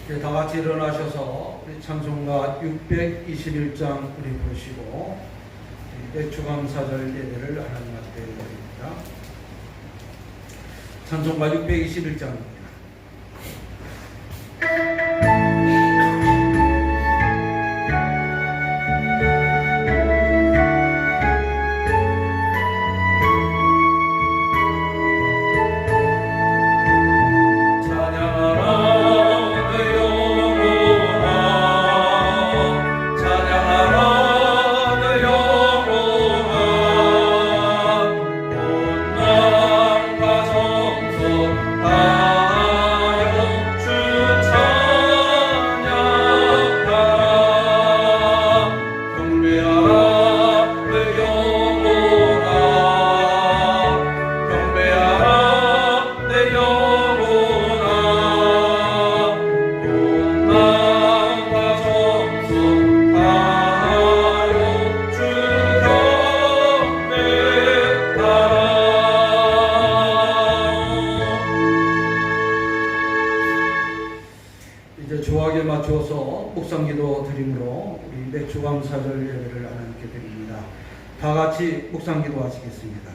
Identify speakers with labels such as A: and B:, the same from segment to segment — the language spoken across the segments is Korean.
A: 이제 다 같이 일어나셔서 우리 찬송가 621장 우리 부르시고 백주감사절 예배를 하나님 앞에 드립니다. 찬송가 621장입니다. 이제 조학에 맞춰서 묵상기도 드림으로 우리 백주감사절 예배를 하나님께 드립니다. 다 같이 묵상기도 하시겠습니다.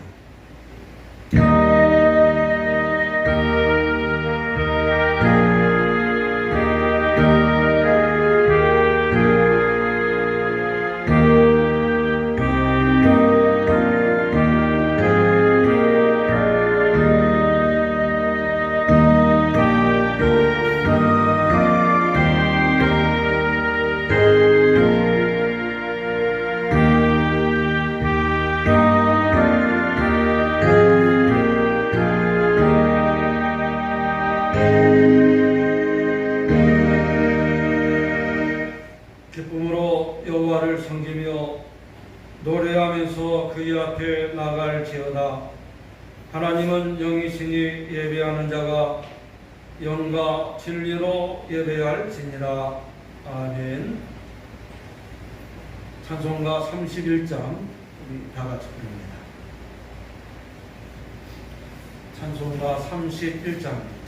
A: 기쁨으로 여호와를 섬기며 노래하면서 그의 앞에 나갈지어다. 하나님은 영이시니 예배하는 자가 영과 진리로 예배할지니라. 아멘. 찬송가 31장 우리 다 같이 부릅니다. 찬송가 31장입니다.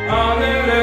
B: 하늘에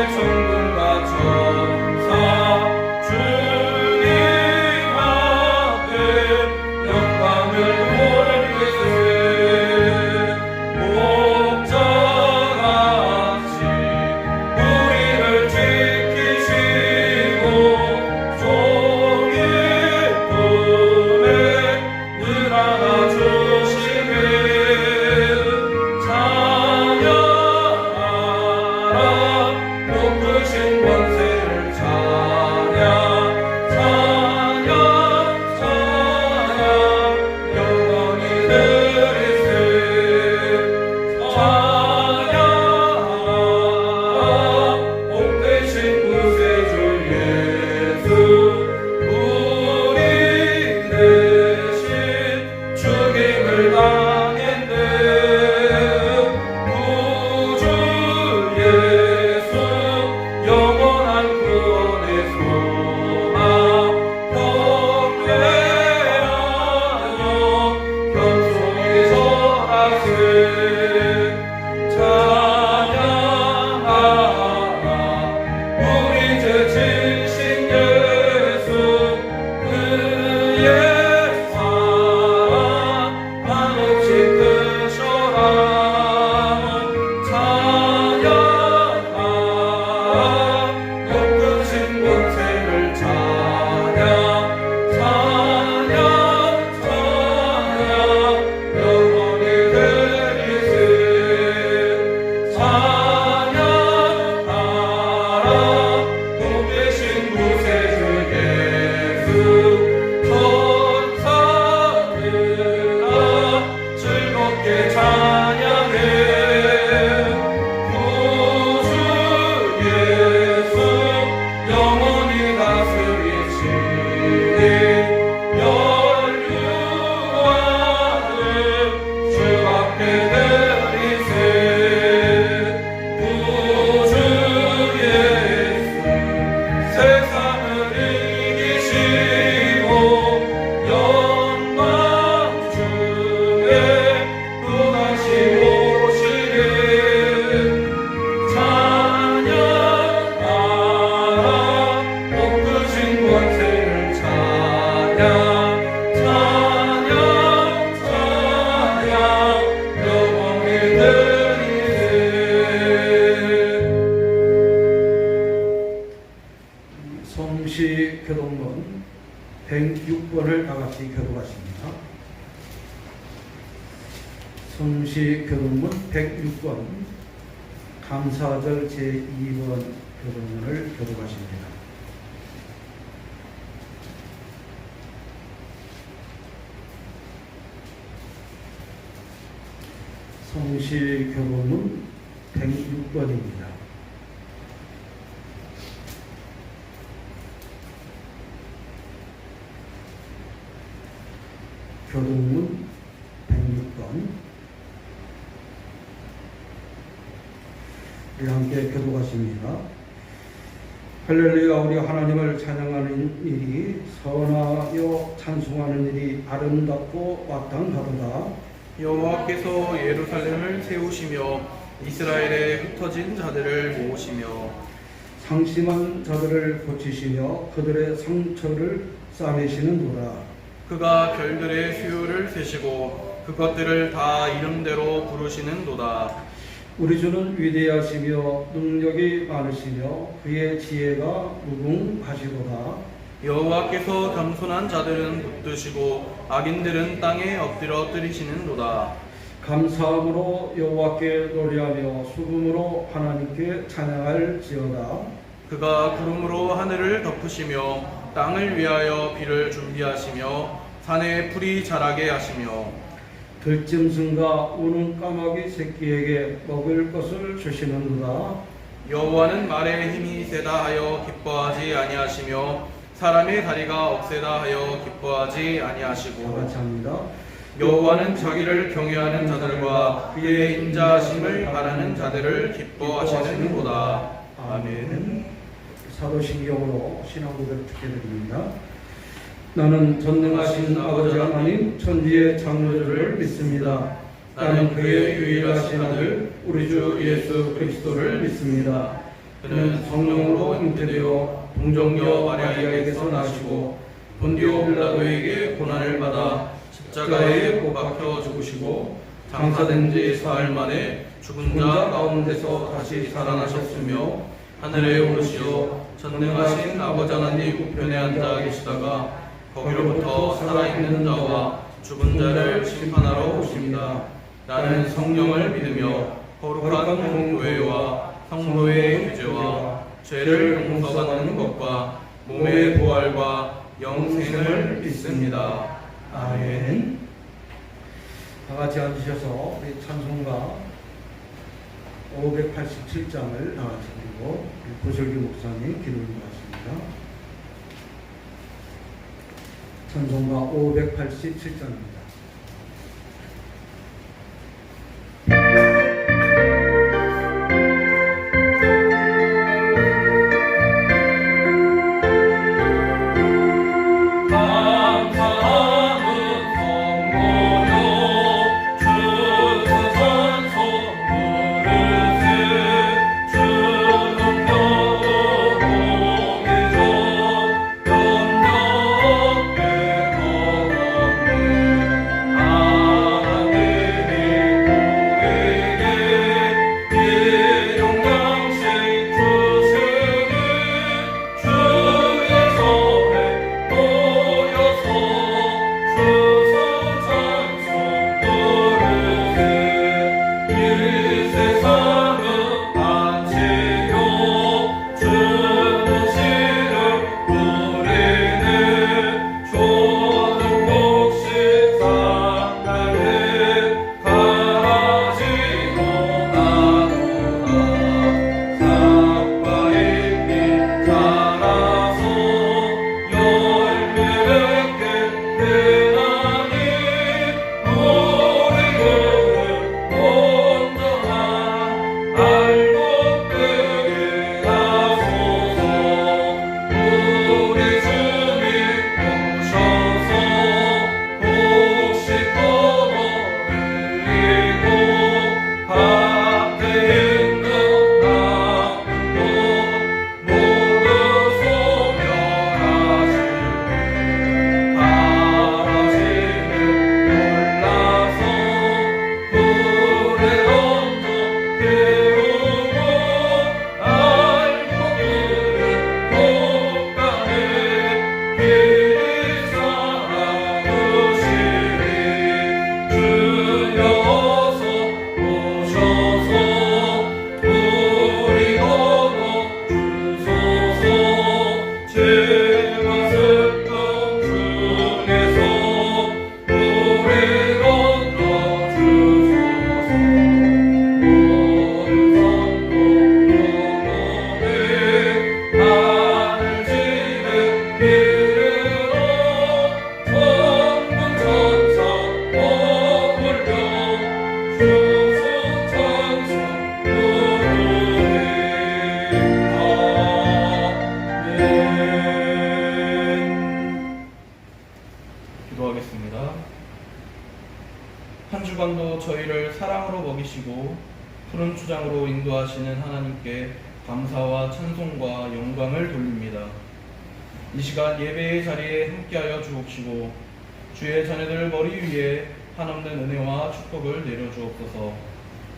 A: 성시 교동문 106번을 다 같이 교독하십니다. 성시 교동문 106번 감사절 제2번 교동문을 교독하십니다. 성시 교동문 106번입니다. 교동문 106번 우리 함께 교독하십니다. 할렐루야. 우리 하나님을 찬양하는 일이 선하여 찬송하는 일이 아름답고 마땅하도다.
B: 여호와께서 예루살렘을 세우시며 이스라엘에 흩어진 자들을 모으시며
A: 상심한 자들을 고치시며 그들의 상처를 싸매시는도다.
B: 그가 별들의 수요를 세시고 그것들을 다 이름대로 부르시는도다.
A: 우리 주는 위대하시며 능력이 많으시며 그의 지혜가 무궁하시도다.
B: 여호와께서 겸손한 자들은 붙드시고 악인들은 땅에 엎드려 뜨리시는도다.
A: 감사함으로 여호와께 노래하며 수금으로 하나님께 찬양할지어다.
B: 그가 구름으로 하늘을 덮으시며 땅을 위하여 비를 준비하시며 산에 풀이 자라게 하시며
A: 들짐승과 우는 까마귀 새끼에게 먹을 것을 주시는도다.
B: 여호와는 말에 힘이 세다 하여 기뻐하지 아니하시며 사람의 다리가 억세다 하여 기뻐하지
A: 다
B: 아니하시고
A: 같이 합니다.
B: 여호와는 자기를 경외하는 자들과 그의 인자하심을 바라는 자들을 기뻐하시는도다. 아멘.
A: 사도신경으로 신앙고백 축해드립니다. 나는 전능하신 아버지 하나님 천지의 창조주를 믿습니다. 나는 그의 유일하신 아들 우리 주 예수 그리스도를 믿습니다. 그는 성령으로 잉태되어 동정녀 마리아에게서 나시고 본디오 빌라도에게 고난을 받아 십자가에 못 박혀 죽으시고 장사된 지 사흘 만에 죽은 자 가운데서 다시 살아나셨으며 하늘에 오르시어 전능하신 아버지 하나님 우편에 앉아 계시다가 거기로부터 살아있는 자와 죽은 자를 심판하러 오십니다. 나는 성령을 믿으며 거룩한 공교회와 성도의 규제와 죄를 용서받는 것과 몸의 부활과 영생을 믿습니다. 아멘. 다 같이 앉으셔서 우리 찬송가 587장을 다 같이 드리고 고설기 목사님 기도를 받습니다. 찬송가 587장입니다.
B: 주간도 저희를 사랑으로 먹이시고 푸른 초장으로 인도하시는 하나님께 감사와 찬송과 영광을 돌립니다. 이 시간 예배의 자리에 함께하여 주옵시고 주의 자녀들 머리 위에 한없는 은혜와 축복을 내려주옵소서.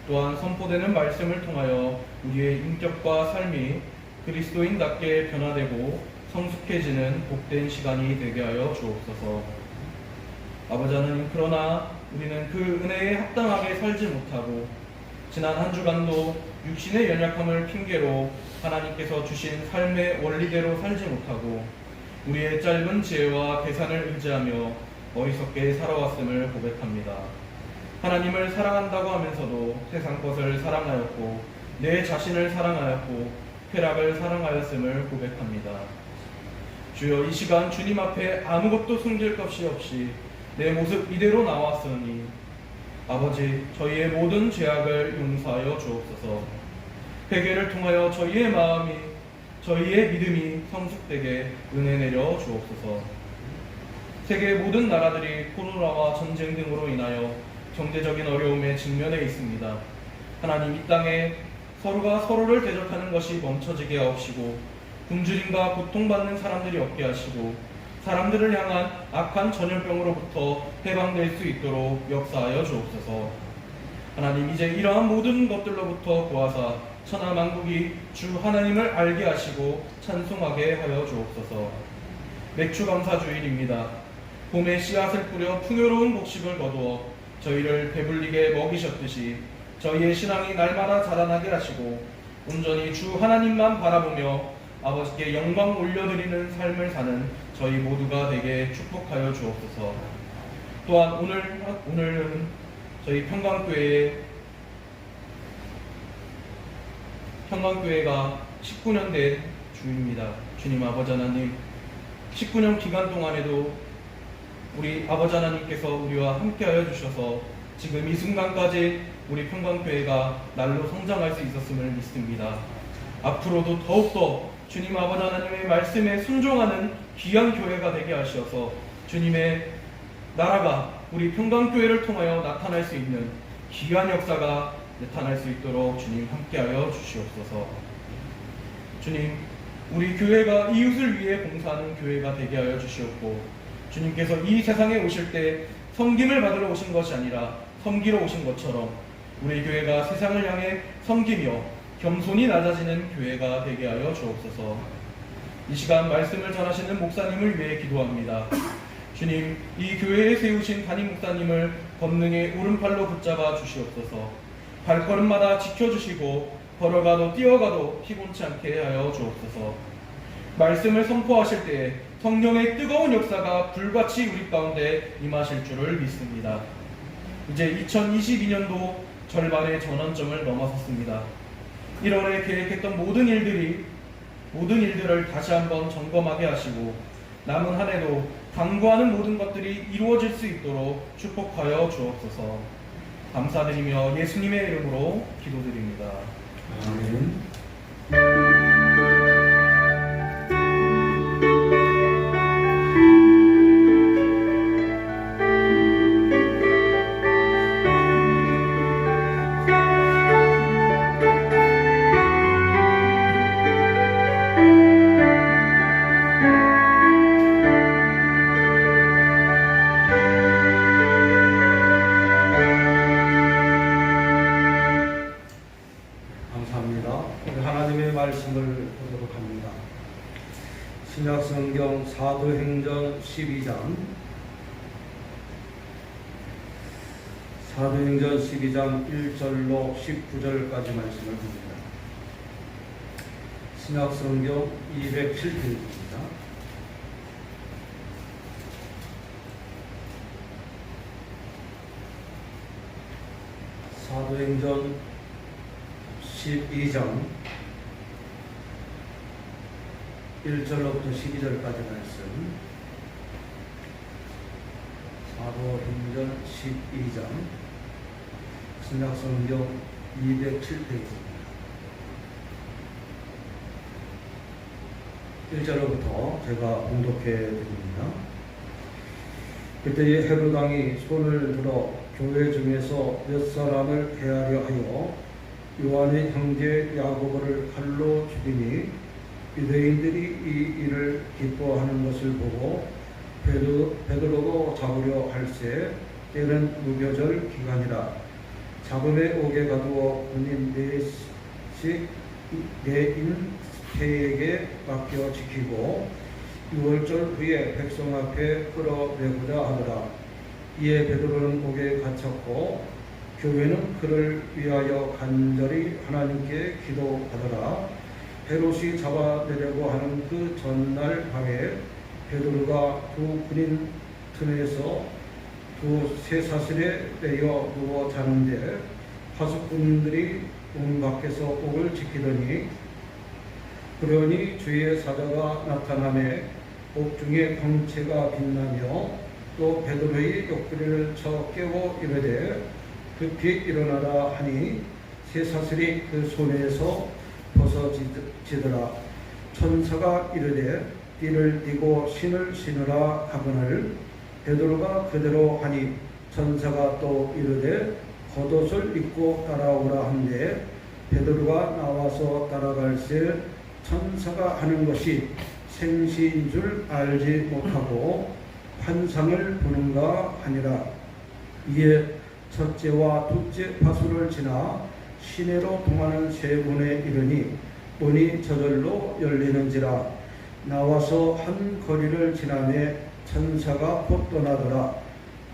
B: 또한 선포되는 말씀을 통하여 우리의 인격과 삶이 그리스도인답게 변화되고 성숙해지는 복된 시간이 되게 하여 주옵소서. 아버지 하나님, 그러나 우리는 그 은혜에 합당하게 살지 못하고 지난 한 주간도 육신의 연약함을 핑계로 하나님께서 주신 삶의 원리대로 살지 못하고 우리의 짧은 지혜와 계산을 의지하며 어리석게 살아왔음을 고백합니다. 하나님을 사랑한다고 하면서도 세상 것을 사랑하였고 내 자신을 사랑하였고 쾌락을 사랑하였음을 고백합니다. 주여, 이 시간 주님 앞에 아무것도 숨길 것이 없이 내 모습 이대로 나왔으니 아버지, 저희의 모든 죄악을 용서하여 주옵소서. 회개를 통하여 저희의 마음이, 저희의 믿음이 성숙되게 은혜 내려 주옵소서. 세계 모든 나라들이 코로나와 전쟁 등으로 인하여 경제적인 어려움에 직면해 있습니다. 하나님, 이 땅에 서로가 서로를 대적하는 것이 멈춰지게 하옵시고 굶주림과 고통받는 사람들이 없게 하시고 사람들을 향한 악한 전염병으로부터 해방될 수 있도록 역사하여 주옵소서. 하나님, 이제 이러한 모든 것들로부터 구하사 천하 만국이 주 하나님을 알게 하시고 찬송하게 하여 주옵소서. 맥주감사주일입니다. 봄에 씨앗을 뿌려 풍요로운 곡식을 거두어 저희를 배불리게 먹이셨듯이 저희의 신앙이 날마다 자라나게 하시고 온전히 주 하나님만 바라보며 아버지께 영광 올려드리는 삶을 사는 저희 모두가 되게 축복하여 주옵소서. 또한 오늘은 저희 평강교회가 19년 된 주입니다. 주님 아버지 하나님, 19년 기간 동안에도 우리 아버지 하나님께서 우리와 함께하여 주셔서 지금 이 순간까지 우리 평강교회가 날로 성장할 수 있었음을 믿습니다. 앞으로도 더욱더 주님 아버지 하나님의 말씀에 순종하는 귀한 교회가 되게 하셔서 주님의 나라가 우리 평강교회를 통하여 나타날 수 있는 귀한 역사가 나타날 수 있도록 주님 함께하여 주시옵소서. 주님, 우리 교회가 이웃을 위해 봉사하는 교회가 되게 하여 주시옵고 주님께서 이 세상에 오실 때 섬김을 받으러 오신 것이 아니라 섬기러 오신 것처럼 우리 교회가 세상을 향해 섬기며 겸손히 낮아지는 교회가 되게 하여 주옵소서. 이 시간 말씀을 전하시는 목사님을 위해 기도합니다. 주님, 이 교회에 세우신 담임 목사님을 권능의 오른팔로 붙잡아 주시옵소서. 발걸음마다 지켜주시고 걸어가도 뛰어가도 피곤치 않게 하여 주옵소서. 말씀을 선포하실 때에 성령의 뜨거운 역사가 불같이 우리 가운데 임하실 줄을 믿습니다. 이제 2022년도 절반의 전환점을 넘어섰습니다. 1월에 계획했던 모든 일들을 다시 한번 점검하게 하시고 남은 한 해도 강구하는 모든 것들이 이루어질 수 있도록 축복하여 주옵소서. 감사드리며 예수님의 이름으로 기도드립니다.
A: 아멘. 말씀을 보도록 합니다. 신약성경 사도행전 12장 1절로 19절까지 말씀을 봅니다. 신약성경 207페이지입니다. 사도행전 12장 1절로부터 12절까지 말씀. 사도행전 12장 신약성경 207페이지입니다. 1절로부터 제가 봉독해 드립니다. 그때 헤롯 왕이 손을 들어 교회 중에서 몇 사람을 해하려 하여 요한의 형제 야고보를 칼로 죽이니 유대인들이 이 일을 기뻐하는 것을 보고 베드로도 잡으려 할세 때는 무교절 기간이라. 잡음에 오게 가두어 군인 내인 태에게 맡겨 지키고 6월절 후에 백성 앞에 끌어내고자 하더라. 이에 베드로는 옥에 갇혔고 교회는 그를 위하여 간절히 하나님께 기도하더라. 헤롯이 잡아내려고 하는 그 전날 밤에 베드로가 두 군인 틈에서 두 쇠사슬에 매여 누워 자는데 파수꾼들이 문 밖에서 옥을 지키더니 그러니 주의 사자가 나타나매 옥 중에 광채가 빛나며 또 베드로의 옆구리를 쳐 깨워 이르되 급히 일어나라 하니 쇠사슬이 그 손에서 벗어지더라. 천사가 이르되 띠를 띠고 신을 신으라 하거늘 베드로가 그대로 하니 천사가 또 이르되 겉옷을 입고 따라오라 한데 베드로가 나와서 따라갈새 천사가 하는 것이 생시인 줄 알지 못하고 환상을 보는가 하니라. 이에 첫째와 둘째 파수를 지나 시내로 통하는 세 문에 이르니 문이 저절로 열리는지라. 나와서 한 거리를 지나매 천사가 곧 떠나더라.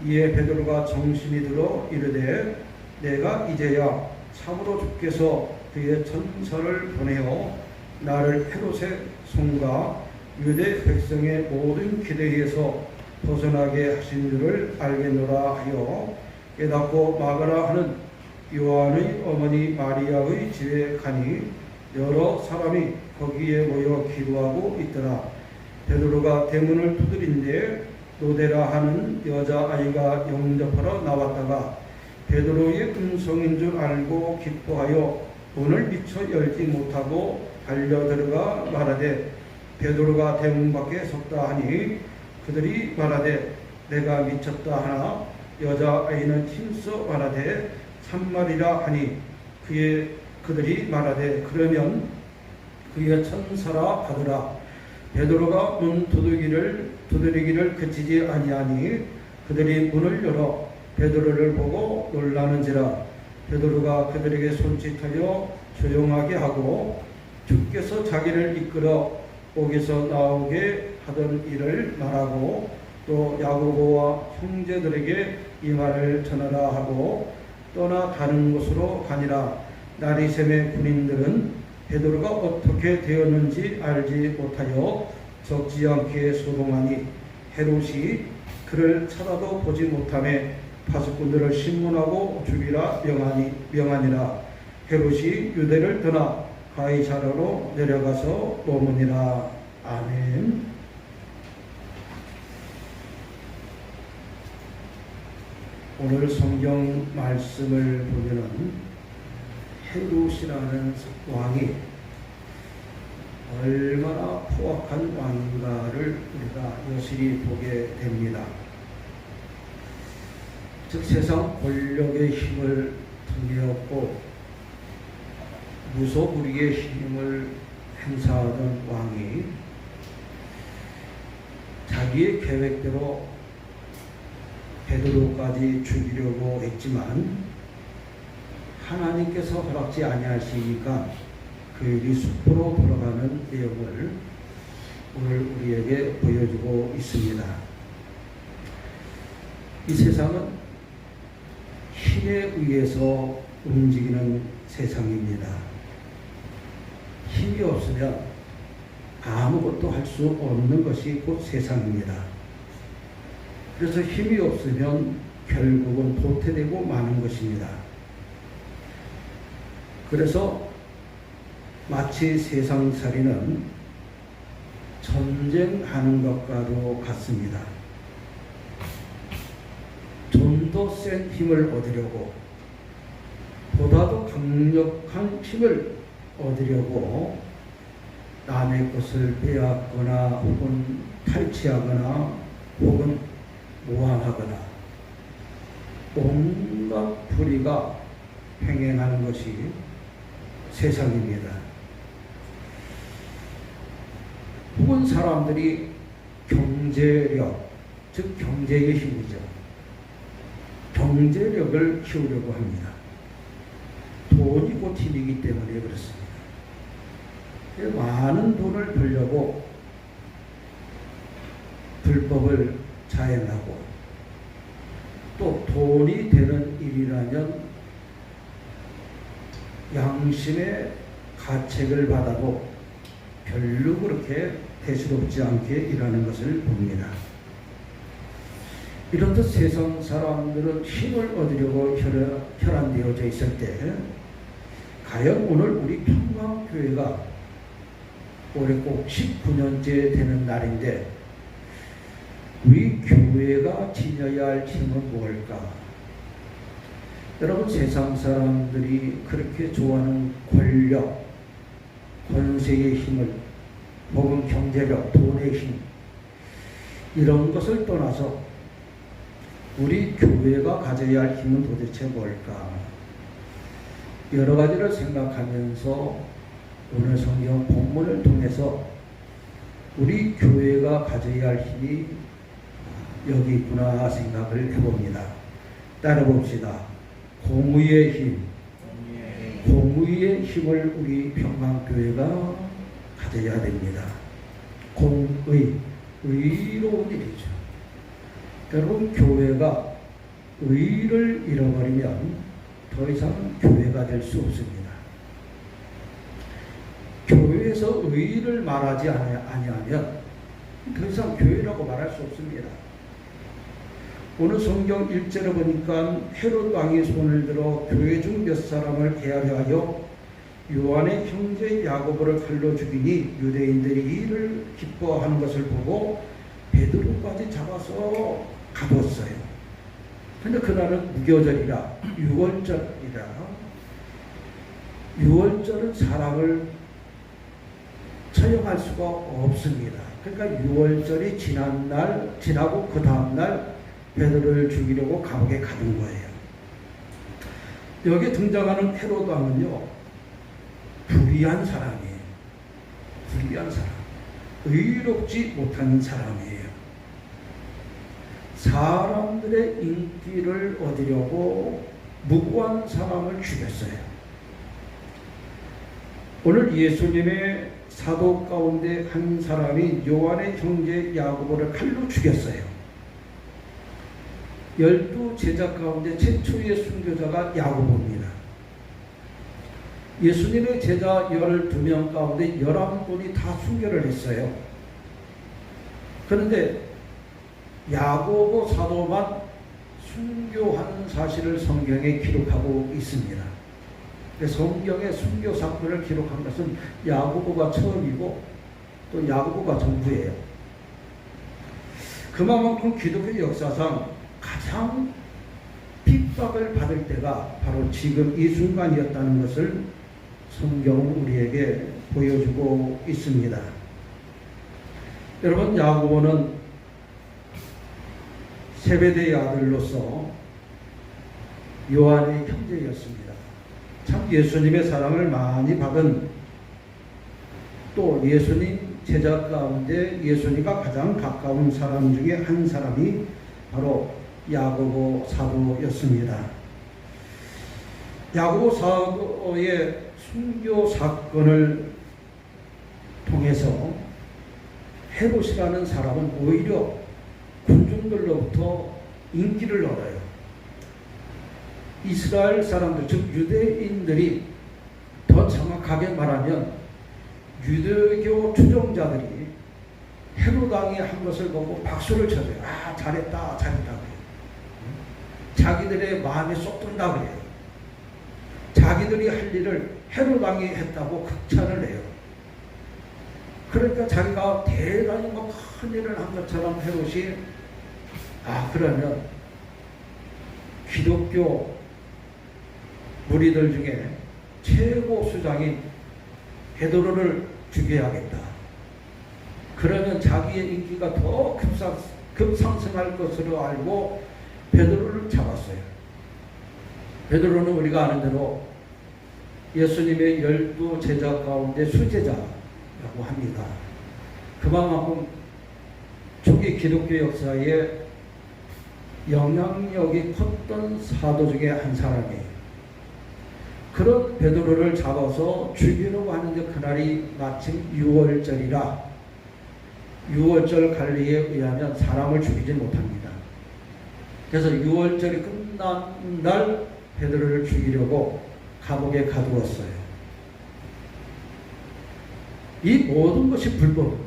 A: 이에 베드로가 정신이 들어 이르되 내가 이제야 참으로 주께서 그의 천사를 보내어 나를 헤롯의 손과 유대 백성의 모든 기대에서 벗어나게 하신 줄을 알겠노라 하여 깨닫고 막으라 하는 요한의 어머니 마리아의 집에 가니 여러 사람이 거기에 모여 기도하고 있더라. 베드로가 대문을 두드린데 노데라 하는 여자아이가 영접하러 나왔다가 베드로의 음성인 줄 알고 기뻐하여 문을 미처 열지 못하고 달려들어가 말하되 베드로가 대문 밖에 섰다 하니 그들이 말하되 내가 미쳤다 하나 여자아이는 힘써 말하되 참말이라 하니 그들이 말하되 그러면 그의 천사라 하더라. 베드로가 문 두드리기를 그치지 아니하니 그들이 문을 열어 베드로를 보고 놀라는지라. 베드로가 그들에게 손짓하여 조용하게 하고 주께서 자기를 이끌어 옥에서 나오게 하던 일을 말하고 또 야고보와 형제들에게 이 말을 전하라 하고 떠나 다른 곳으로 가니라. 날이 새매 군인들은 베드로가 어떻게 되었는지 알지 못하여 적지 않게 소동하니 헤롯이 그를 쳐다도 보지 못하며 파수꾼들을 신문하고 죽이라 명하니라. 헤롯이 유대를 떠나 가이사랴로 내려가서 머무니라. 아멘. 오늘 성경 말씀을 보면은 헤롯이라는 왕이 얼마나 포악한 왕인가를 우리가 여실히 보게 됩니다. 즉 세상 권력의 힘을 등에업고 무소불위의 힘을 행사하던 왕이 자기의 계획대로 베드로까지 죽이려고 했지만 하나님께서 허락지 아니하시니까 그 일이 수포로 돌아가는 내용을 오늘 우리에게 보여주고 있습니다. 이 세상은 힘에 의해서 움직이는 세상입니다. 힘이 없으면 아무것도 할 수 없는 것이 곧 세상입니다. 그래서 힘이 없으면 결국은 도태되고 마는 것입니다. 그래서 마치 세상살이는 전쟁하는 것과도 같습니다. 좀 더 센 힘을 얻으려고 보다도 강력한 힘을 얻으려고 남의 것을 빼앗거나 혹은 탈취하거나 혹은 모함하거나 온갖 불의가 횡행하는 것이 세상입니다. 혹은 사람들이 경제력, 즉 경제의 힘이죠. 경제력을 키우려고 합니다. 돈이 곧 힘이기 때문에 그렇습니다. 많은 돈을 벌려고 불법을 자행하고 또 돈이 되는 일이라면 양심의 가책을 받아도 별로 그렇게 대수롭지 않게 일하는 것을 봅니다. 이렇듯 세상 사람들은 힘을 얻으려고 혈안되어져 있을 때 과연 오늘 우리 평강교회가 올해 꼭 19년째 되는 날인데 우리 교회가 지녀야 할 힘은 무엇일까? 여러분, 세상 사람들이 그렇게 좋아하는 권력, 권세의 힘을 혹은 경제력, 돈의 힘 이런 것을 떠나서 우리 교회가 가져야 할 힘은 도대체 뭘까? 여러 가지를 생각하면서 오늘 성경 본문을 통해서 우리 교회가 가져야 할 힘이 여기 있구나 생각을 해봅니다. 따라봅시다. 공의의 힘. 공의의 힘을 우리 평강교회가 가져야 됩니다. 공의, 의로운 일이죠. 여러분, 교회가 의를 잃어버리면 더 이상 교회가 될 수 없습니다. 교회에서 의를 말하지 아니하면 더 이상 교회라고 말할 수 없습니다. 오늘 성경 1절에 보니까 헤롯 왕이 손을 들어 교회 중 몇 사람을 계하려 하여 요한의 형제 야고보를 칼로 죽이니 유대인들이 이를 기뻐하는 것을 보고 베드로까지 잡아서 가뒀어요. 근데 그날은 무교절이라 6월절이라 6월절은 사람을 처형할 수가 없습니다. 그러니까 6월절이 지나고 그 다음날 베드로를 죽이려고 감옥에 가둔 거예요. 여기 등장하는 헤롯 왕은요, 불의한 사람이에요. 불의한 사람. 의롭지 못한 사람이에요. 사람들의 인기를 얻으려고 무고한 사람을 죽였어요. 오늘 예수님의 사도 가운데 한 사람이 요한의 형제 야고보를 칼로 죽였어요. 12제자 가운데 최초의 순교자가 야고보입니다. 예수님의 제자 12명 가운데 11분이 다 순교를 했어요. 그런데 야고보 사도만 순교한 사실을 성경에 기록하고 있습니다. 성경의 순교 사건을 기록한 것은 야고보가 처음이고 또 야고보가 전부예요. 그만큼 기독교 역사상 가장 핍박을 받을 때가 바로 지금 이 순간이었다는 것을 성경은 우리에게 보여주고 있습니다. 여러분, 야고보는 세베대의 아들로서 요한의 형제였습니다. 참 예수님의 사랑을 많이 받은, 또 예수님 제자 가운데 예수님과 가장 가까운 사람 중에 한 사람이 바로 야고보 사도였습니다. 야고보 사도의 순교 사건을 통해서 헤롯이라는 사람은 오히려 군중들로부터 인기를 얻어요. 이스라엘 사람들, 즉 유대인들이, 더 정확하게 말하면 유대교 추종자들이 헤롯 왕이 한 것을 보고 박수를 쳐줘요. 아, 잘했다, 잘했다 그래요. 자기들의 마음에 쏙 든다 그래요. 자기들이 할 일을 헤롯 왕이 했다고 극찬을 해요. 그러니까 자기가 대단히 큰 일을 한 것처럼 헤롯이, 그러면 기독교 무리들 중에 최고 수장인 베드로를 죽여야겠다. 그러면 자기의 인기가 더 급상승할 것으로 알고 베드로를 잡았어요. 베드로는 우리가 아는 대로 예수님의 12제자 가운데 수제자라고 합니다. 그만큼 초기 기독교 역사에 영향력이 컸던 사도 중에 한 사람이에요. 그런 베드로를 잡아서 죽이려고 하는데 그날이 마침 6월절이라 6월절 관리에 의하면 사람을 죽이지 못합니다. 그래서 6월절이 끝난 날 베드로를 죽이려고 감옥에 가두었어요. 이 모든 것이 불법입니다.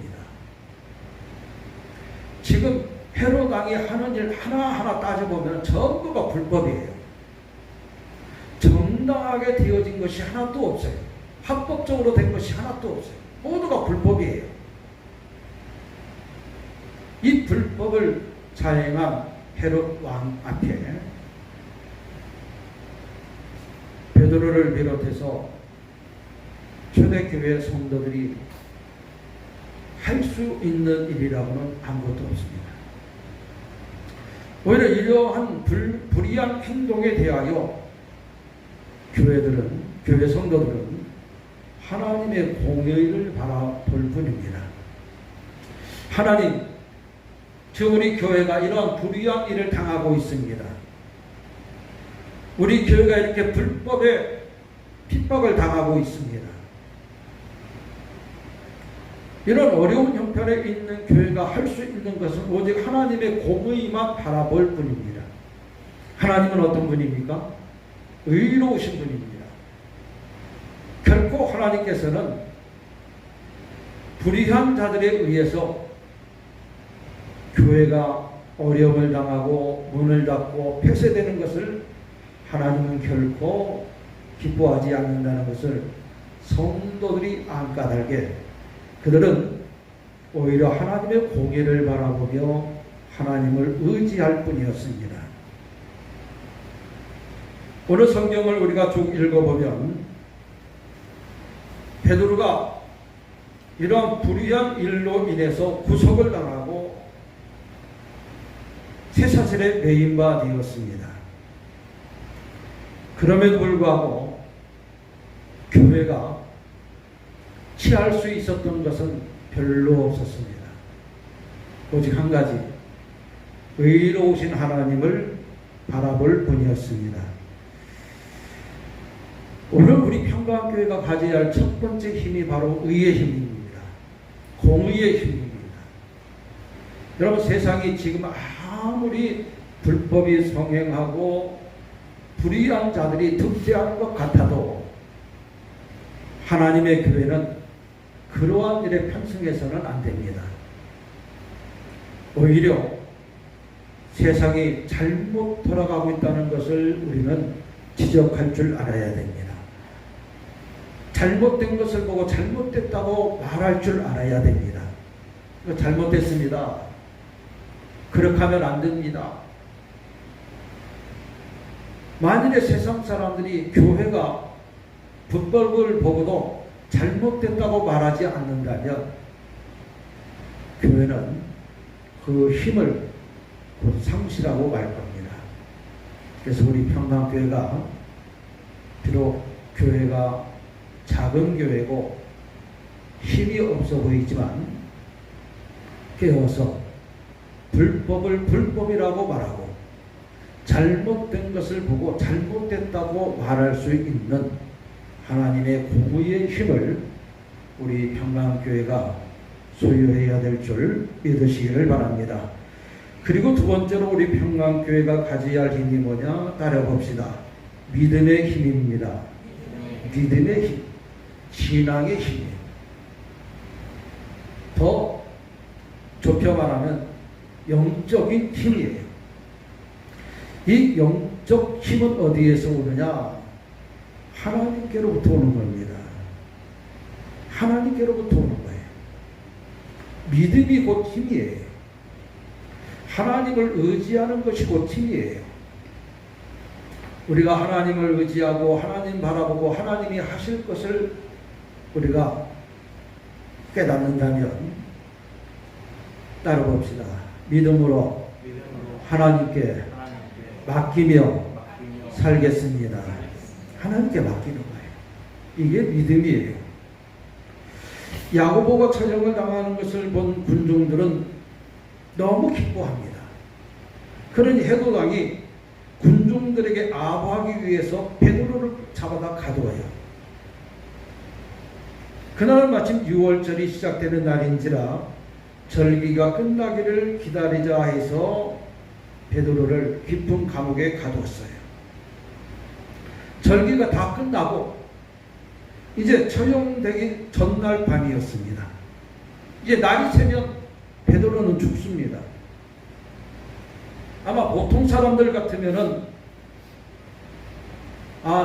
A: 지금 헤롯 왕이 하는 일 하나하나 따져보면 전부가 불법이에요. 정당하게 되어진 것이 하나도 없어요. 합법적으로 된 것이 하나도 없어요. 모두가 불법이에요. 이 불법을 자행한 헤롯 왕 앞에 베드로를 비롯해서 초대교회 성도들이 할 수 있는 일이라고는 아무것도 없습니다. 오히려 이러한 불의한 행동에 대하여 교회 성도들은 하나님의 공의를 바라볼 뿐입니다. 하나님, 지금 우리 교회가 이러한 불의한 일을 당하고 있습니다. 우리 교회가 이렇게 불법에 핍박을 당하고 있습니다. 이런 어려운 형편에 있는 교회가 할 수 있는 것은 오직 하나님의 공의만 바라볼 뿐입니다. 하나님은 어떤 분입니까? 의로우신 분입니다. 결코 하나님께서는 불의한 자들에 의해서 교회가 어려움을 당하고 문을 닫고 폐쇄되는 것을 하나님은 결코 기뻐하지 않는다는 것을 성도들이 안 까닭에 그들은 오히려 하나님의 공의를 바라보며 하나님을 의지할 뿐이었습니다. 오늘 성경을 우리가 쭉 읽어보면 베드로가 이러한 불의한 일로 인해서 구속을 당하고 쇠사슬에 매인 바 되었습니다. 그럼에도 불구하고 교회가 취할 수 있었던 것은 별로 없었습니다. 오직 한 가지, 의로우신 하나님을 바라볼 뿐이었습니다. 오늘 우리 평강교회가 가져야 할 첫 번째 힘이 바로 의의 힘입니다. 공의의 힘입니다. 여러분, 세상이 지금 아무리 불법이 성행하고 불의한 자들이 득세하는 것 같아도 하나님의 교회는 그러한 일에 편승해서는 안 됩니다. 오히려 세상이 잘못 돌아가고 있다는 것을 우리는 지적할 줄 알아야 됩니다. 잘못된 것을 보고 잘못됐다고 말할 줄 알아야 됩니다. 잘못됐습니다. 그렇게 하면 안 됩니다. 만일에 세상 사람들이 교회가 불법을 보고도 잘못됐다고 말하지 않는다면 교회는 그 힘을 곧 상실하고 말 겁니다. 그래서 우리 평강교회가 비록 교회가 작은 교회고 힘이 없어 보이지만 깨어서 불법을 불법이라고 말하고 잘못된 것을 보고 잘못됐다고 말할 수 있는 하나님의 공의의 힘을 우리 평강교회가 소유해야 될 줄 믿으시기를 바랍니다. 그리고 두 번째로 우리 평강교회가 가져야 할 힘이 뭐냐? 따라봅시다. 믿음의 힘입니다. 믿음의 힘, 신앙의 힘이에요. 더 좁혀 말하면 영적인 힘이에요. 이 영적 힘은 어디에서 오느냐? 하나님께로부터 오는 겁니다. 하나님께로부터 오는 거예요. 믿음이 곧 힘이에요. 하나님을 의지하는 것이 곧 힘이에요. 우리가 하나님을 의지하고 하나님 바라보고 하나님이 하실 것을 우리가 깨닫는다면 따라봅시다. 믿음으로 하나님께 맡기며 살겠습니다. 하나님께 맡기는 거예요. 이게 믿음이에요. 야고보가 처형을 당하는 것을 본 군중들은 너무 기뻐합니다. 그러니 헤로당이 군중들에게 아부하기 위해서 베드로를 잡아다 가두어요. 그날은 마침 6월절이 시작되는 날인지라 절기가 끝나기를 기다리자 해서 베드로를 깊은 감옥에 가두었어요. 절기가 다 끝나고 이제 처형되기 전날 밤이었습니다. 이제 날이 새면 베드로는 죽습니다. 아마 보통 사람들 같으면은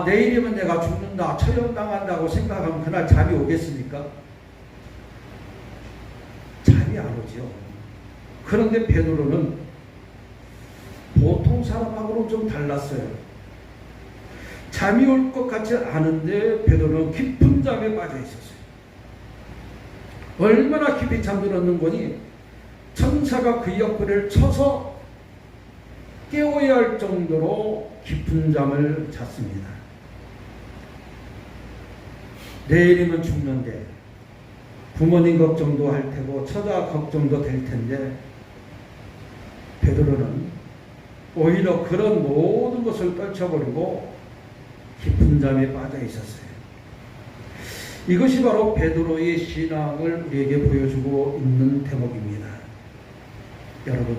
A: 내일이면 내가 죽는다, 처형당한다고 생각하면 그날 잠이 오겠습니까? 잠이 안 오죠. 그런데 베드로는 보통 사람하고는 좀 달랐어요. 잠이 올 것 같지 않은데 베드로는 깊은 잠에 빠져 있었어요. 얼마나 깊이 잠들었는 거니 천사가 그 옆구리를 쳐서 깨워야 할 정도로 깊은 잠을 잤습니다. 내일이면 죽는데 부모님 걱정도 할 테고 처자 걱정도 될 텐데 베드로는 오히려 그런 모든 것을 떨쳐버리고 깊은 잠에 빠져 있었어요. 이것이 바로 베드로의 신앙을 우리에게 보여주고 있는 대목입니다. 여러분,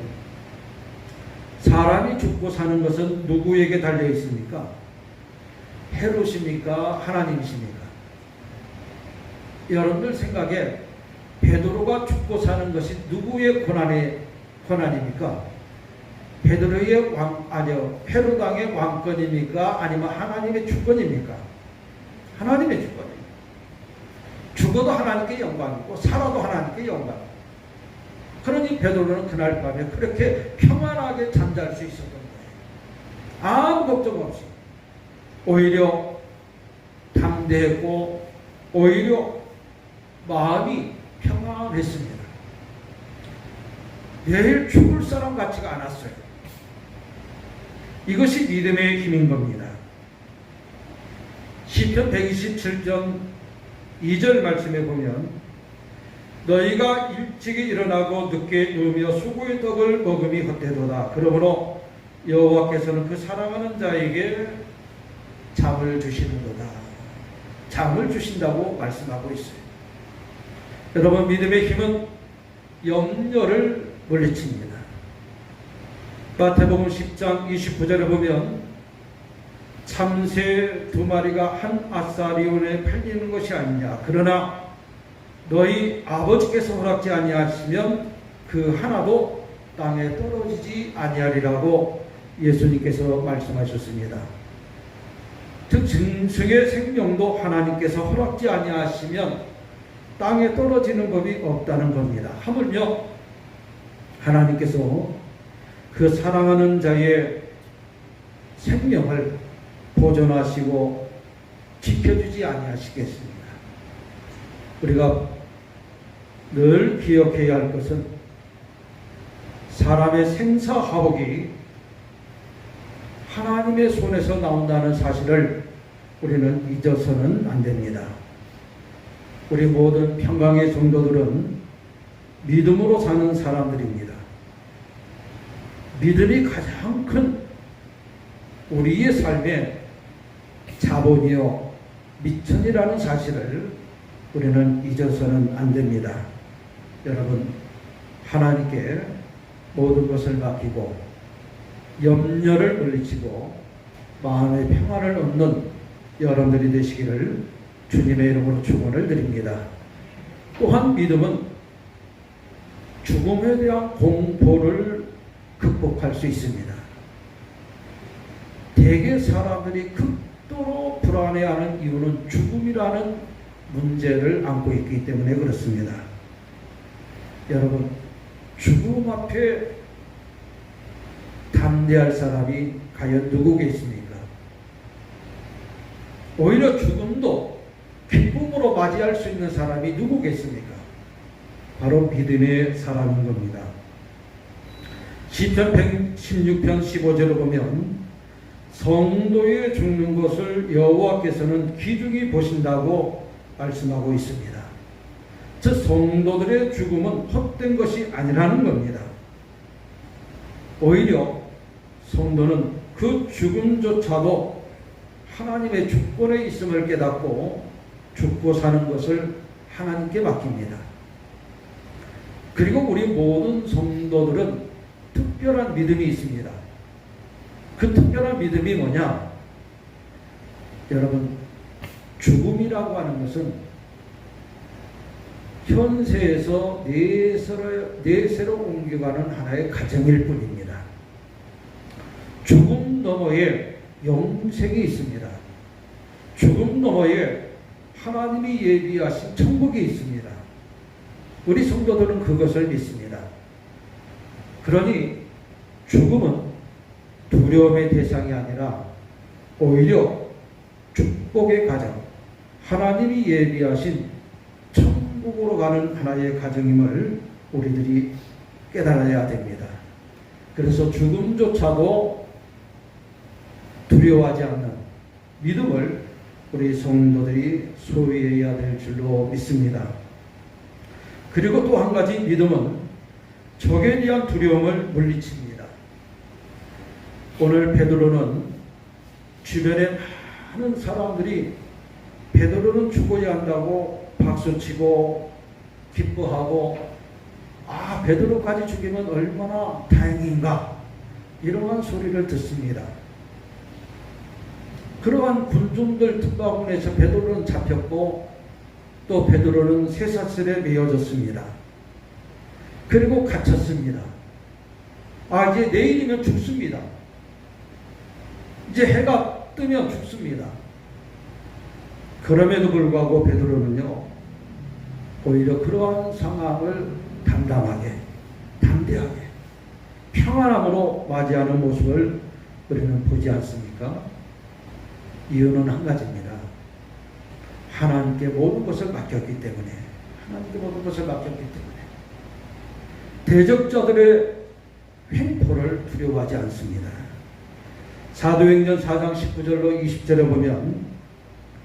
A: 사람이 죽고 사는 것은 누구에게 달려 있습니까? 헤롯입니까? 하나님이십니까? 여러분들 생각에 베드로가 죽고 사는 것이 누구의 권한입니까? 베드로의 헤롯 왕의 왕권입니까? 아니면 하나님의 주권입니까? 하나님의 주권입니다. 죽어도 하나님께 영광이고 살아도 하나님께 영광. 그러니 베드로는 그날 밤에 그렇게 평안하게 잠잘 수 있었던 거예요. 아무 걱정 없이. 오히려 담대했고 오히려 마음이 평안했습니다. 내일 죽을 사람 같지가 않았어요. 이것이 믿음의 힘인 겁니다. 시편 127편 2절 말씀에 보면 너희가 일찍이 일어나고 늦게 누우며 수고의 떡을 먹음이 헛되도다. 그러므로 여호와께서는 그 사랑하는 자에게 잠을 주시는도다. 잠을 주신다고 말씀하고 있어요. 여러분, 믿음의 힘은 염려를 물리칩니다. 마태복음 10장 29절에 보면 참새 2마리가 한 아사리온에 팔리는 것이 아니냐. 그러나 너희 아버지께서 허락지 아니하시면 그 하나도 땅에 떨어지지 아니하리라고 예수님께서 말씀하셨습니다. 즉 짐승의 생명도 하나님께서 허락지 아니하시면 땅에 떨어지는 법이 없다는 겁니다. 하물며 하나님께서 그 사랑하는 자의 생명을 보존하시고 지켜주지 아니하시겠습니까? 우리가 늘 기억해야 할 것은 사람의 생사화복이 하나님의 손에서 나온다는 사실을 우리는 잊어서는 안 됩니다. 우리 모든 평강의 성도들은 믿음으로 사는 사람들입니다. 믿음이 가장 큰 우리의 삶의 자본이요 미천이라는 사실을 우리는 잊어서는 안 됩니다. 여러분, 하나님께 모든 것을 맡기고 염려를 물리치고 마음의 평안을 얻는 여러분들이 되시기를 주님의 이름으로 축원을 드립니다. 또한 믿음은 죽음에 대한 공포를 극복할 수 있습니다. 대개 사람들이 극도로 불안해하는 이유는 죽음이라는 문제를 안고 있기 때문에 그렇습니다. 여러분, 죽음 앞에 담대할 사람이 과연 누구겠습니까? 오히려 죽음도 기쁨으로 맞이할 수 있는 사람이 누구겠습니까? 바로 믿음의 사람인 겁니다. 시편 116편 15절을 보면 성도의 죽는 것을 여호와께서는 귀중히 보신다고 말씀하고 있습니다. 즉 성도들의 죽음은 헛된 것이 아니라는 겁니다. 오히려 성도는 그 죽음조차도 하나님의 주권에 있음을 깨닫고 죽고 사는 것을 하나님께 맡깁니다. 그리고 우리 모든 성도들은 특별한 믿음이 있습니다. 그 특별한 믿음이 뭐냐? 여러분, 죽음이라고 하는 것은 현세에서 내세로 옮겨가는 하나의 과정일 뿐입니다. 죽음 너머에 영생이 있습니다. 죽음 너머에 하나님이 예비하신 천국이 있습니다. 우리 성도들은 그것을 믿습니다. 그러니 죽음은 두려움의 대상이 아니라 오히려 축복의 과정, 하나님이 예비하신 천국으로 가는 하나의 과정임을 우리들이 깨달아야 됩니다. 그래서 죽음조차도 두려워하지 않는 믿음을 우리 성도들이 소유해야 될 줄로 믿습니다. 그리고 또 한 가지 믿음은 적에 대한 두려움을 물리칩니다. 오늘 베드로는 주변에 많은 사람들이 베드로는 죽어야 한다고 박수치고 기뻐하고, 아, 베드로까지 죽이면 얼마나 다행인가, 이러한 소리를 듣습니다. 그러한 군중들 특파원에서 베드로는 잡혔고 또 베드로는 쇠사슬에 매어졌습니다. 그리고 갇혔습니다. 아, 이제 내일이면 죽습니다. 이제 해가 뜨면 죽습니다. 그럼에도 불구하고 베드로는요, 오히려 그러한 상황을 담담하게, 담대하게, 평안함으로 맞이하는 모습을 우리는 보지 않습니까? 이유는 한 가지입니다. 하나님께 모든 것을 맡겼기 때문에, 하나님께 모든 것을 맡겼기 때문에 대적자들의 횡포를 두려워하지 않습니다. 사도행전 4장 19절로 20절에 보면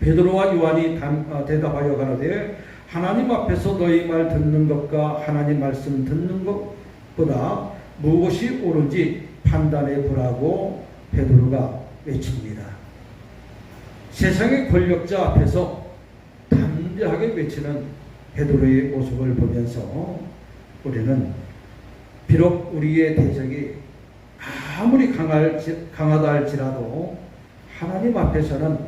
A: 베드로와 요한이 대답하여 가로되 하나님 앞에서 너희 말 듣는 것과 하나님 말씀 듣는 것보다 무엇이 옳은지 판단해 보라고 베드로가 외칩니다. 세상의 권력자 앞에서 담대하게 외치는 베드로의 모습을 보면서 우리는 비록 우리의 대적이 아무리 강하다 할지라도 하나님 앞에서는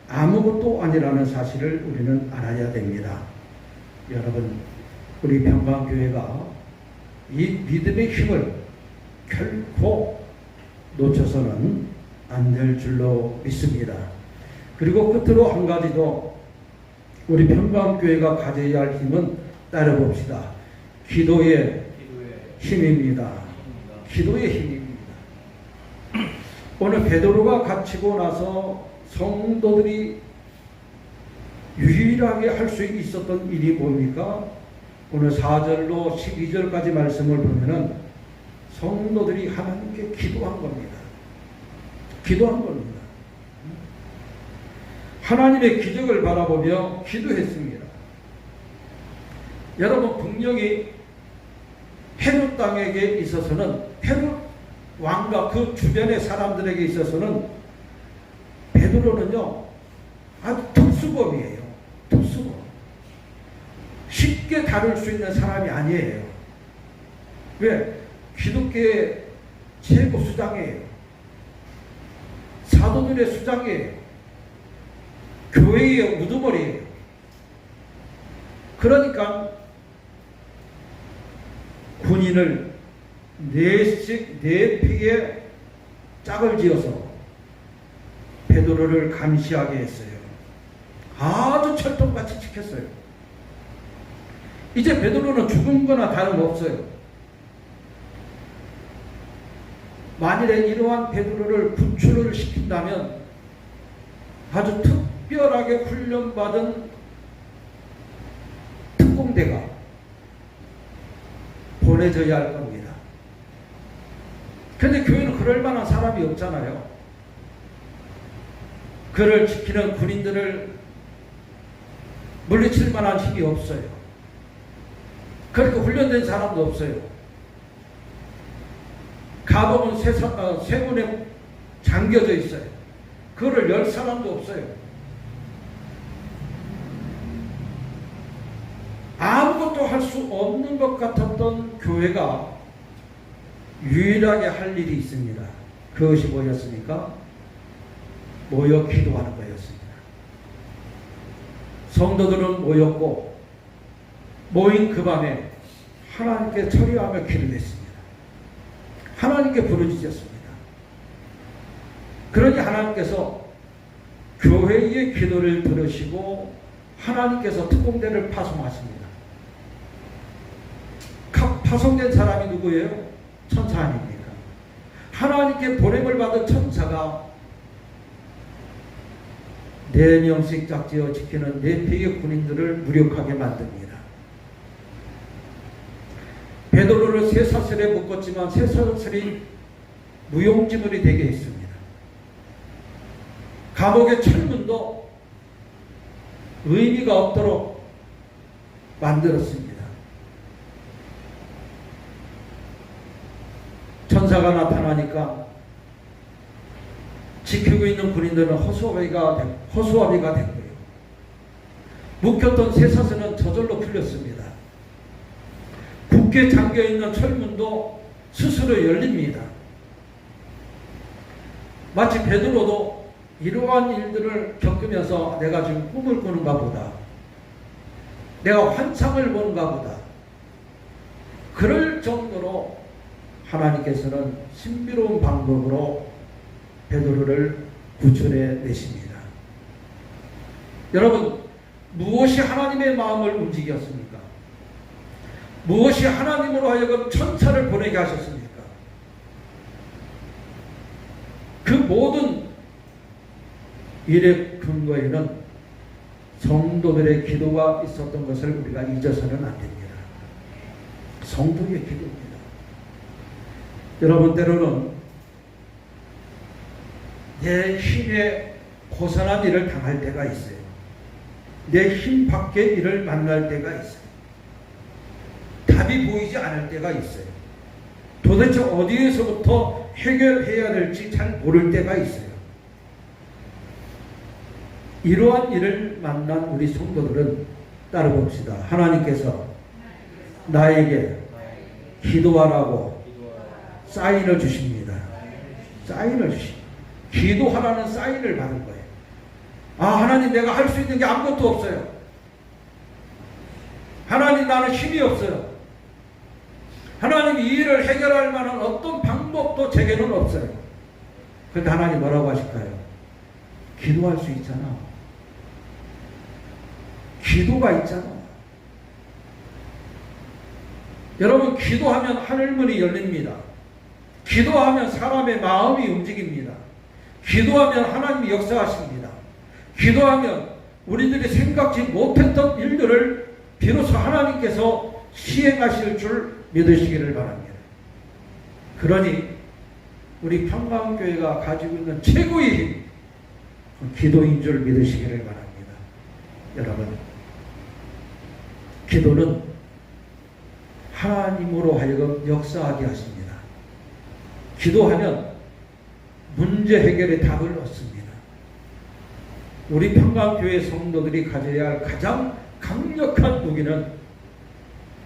A: 아무것도 아니라는 사실을 우리는 알아야 됩니다. 여러분, 우리 평강교회가 이 믿음의 힘을 결코 놓쳐서는 안 될 줄로 믿습니다. 그리고 끝으로 한 가지 더, 우리 평강교회가 가져야 할 힘은 따라봅시다. 기도의 힘입니다. 기도의 힘입니다. 오늘 베드로가 갇히고 나서 성도들이 유일하게 할 수 있었던 일이 뭡니까? 오늘 4절로 12절까지 말씀을 보면은 성도들이 하나님께 기도한 겁니다. 기도한 겁니다. 하나님의 기적을 바라보며 기도했습니다. 여러분, 분명히 헤롯 땅에게 있어서는, 헤롯 왕과 그 주변의 사람들에게 있어서는 베드로는요, 아주 특수범이에요. 특수범. 쉽게 다룰 수 있는 사람이 아니에요. 왜? 기독교의 최고 수장이에요. 사도들의 수장이에요. 교회의 우두머리예요. 그러니까 군인을 네 픽에 짝을 지어서 베드로를 감시하게 했어요. 아주 철통같이 지켰어요. 이제 베드로는 죽은 거나 다름없어요. 만일에 이러한 베드로를 구출을 시킨다면 아주 특별하게 훈련받은 특공대가 보내져야 할 겁니다. 그런데 교회는 그럴 만한 사람이 없잖아요. 그를 지키는 군인들을 물리칠 만한 힘이 없어요. 그렇게 훈련된 사람도 없어요. 감옥은 세 군에 잠겨져 있어요. 그거를 열 사람도 없어요. 아무것도 할 수 없는 것 같았던 교회가 유일하게 할 일이 있습니다. 그것이 뭐였습니까? 모여 기도하는 거였습니다. 성도들은 모였고 모인 그 밤에 하나님께 처리하며 기도했습니다. 하나님께 부르짖었습니다. 그러니 하나님께서 교회의 기도를 들으시고 하나님께서 특공대를 파송하십니다. 파송된 사람이 누구예요? 천사 아닙니까? 하나님께 보냄을 받은 천사가 4명씩 짝지어 지키는 4픽의 군인들을 무력하게 만듭니다. 베드로를 쇠사슬에 묶었지만 쇠사슬이 무용지물이 되게 했습니다. 감옥의 철문도 의미가 없도록 만들었습니다. 천사가 나타나니까 지키고 있는 군인들은 허수아비가 됐고요. 묶였던 쇠사슬은 저절로 풀렸습니다. 굳게 잠겨있는 철문도 스스로 열립니다. 마치 베드로도 이러한 일들을 겪으면서 내가 지금 꿈을 꾸는가 보다, 내가 환상을 보는가 보다, 그럴 정도로 하나님께서는 신비로운 방법으로 베드로를 구출해 내십니다. 여러분, 무엇이 하나님의 마음을 움직였습니까? 무엇이 하나님으로 하여금 천사를 보내게 하셨습니까? 그 모든 일의 근거에는 성도들의 기도가 있었던 것을 우리가 잊어서는 안 됩니다. 성도의 기도입니다. 여러분, 때로는 내 힘에 고산한 일을 당할 때가 있어요. 내 힘 밖의 일을 만날 때가 있어요. 답이 보이지 않을 때가 있어요. 도대체 어디에서부터 해결해야 될지 잘 모를 때가 있어요. 이러한 일을 만난 우리 성도들은 따라봅시다. 하나님께서 나에게 기도하라고 사인을 주십니다. 사인을 주십니다. 기도하라는 사인을 받은 거예요. 아, 하나님, 내가 할 수 있는 게 아무것도 없어요. 하나님, 나는 힘이 없어요. 하나님, 이 일을 해결할 만한 어떤 방법도 제게는 없어요. 그런데 하나님 뭐라고 하실까요? 기도할 수 있잖아. 기도가 있잖아. 여러분, 기도하면 하늘문이 열립니다. 기도하면 사람의 마음이 움직입니다. 기도하면 하나님이 역사하십니다. 기도하면 우리들이 생각지 못했던 일들을 비로소 하나님께서 시행하실 줄 믿으시기를 바랍니다. 그러니 우리 평강교회가 가지고 있는 최고의 힘, 기도인 줄 믿으시기를 바랍니다. 여러분, 기도는 하나님으로 하여금 역사하게 하십니다. 기도하면 문제 해결의 답을 얻습니다. 우리 평강교회 성도들이 가져야 할 가장 강력한 무기는